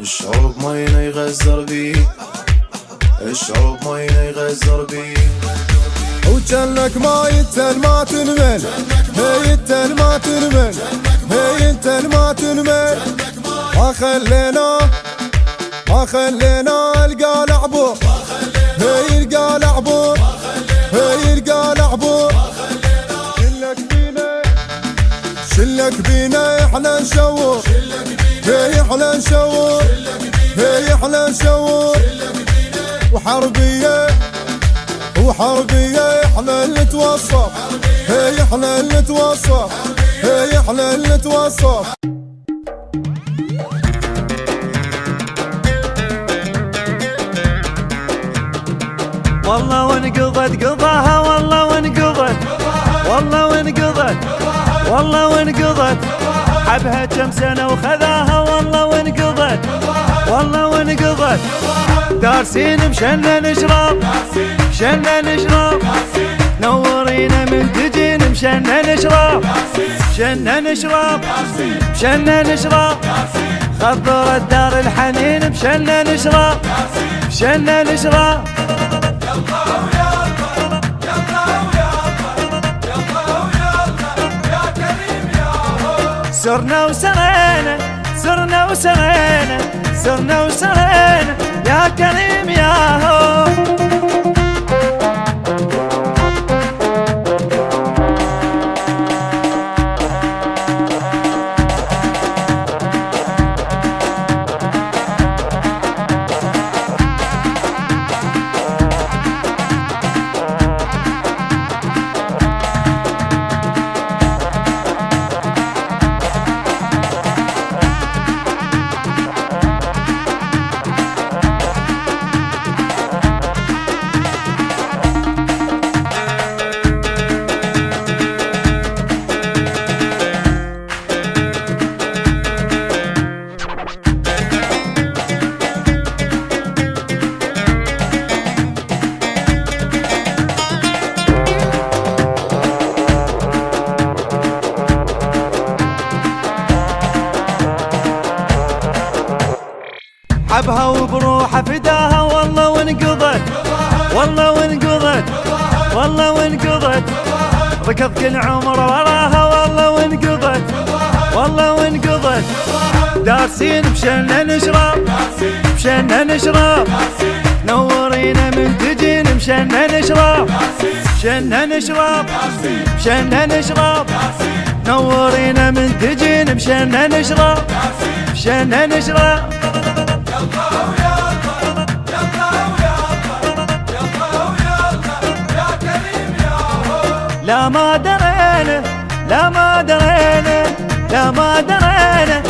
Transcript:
الشرب مينا يغزر بي، الشرب مينا يغزر بي. وجنك ما يتل ما تنمل، هي يتل ما تنمل، هي يتل ما تنمل. ما خلينا القى لعبو، هي القى لعبو، هي القى لعبو. شلك بينا احنا نشوف، هي احنا نشوف، هي احنا نشوف. وحربية احنا اللي نتوصف، هي احنا اللي نتوصف، هي احنا اللي نتوصف. والله وانقضت قضاها، والله وانقضت، والله وانقضت، والله وانقضت. حبها كم سنة وخذاها، والله وانقضت، والله وانقضت. دارسين مشنا نشرب، مشنا نشرب. نورينا من تجين مشنا نشرب، مشنا نشرب، مشنا نشرب. خضرت دار الحنين مشنا نشرب، مشنا نشرب. سرنا وسرينا، سرنا وسرينا، سرنا وسرينا يا كريم يا هو. حبها وبروحها فداها، والله وانقضت، والله وانقضت، والله وانقضت. ركض كل عمر وراها، والله وانقضت، والله وانقضت. دارسين مشنا نشرب، مشنا نشرب. نورينا من تجين مشنا نشرب، مشنا نشرب، مشنا نشرب. نورينا من تجين مشنا نشرب، مشنا نشرب. لا ما درينا، لا ما درينا، لا ما درينا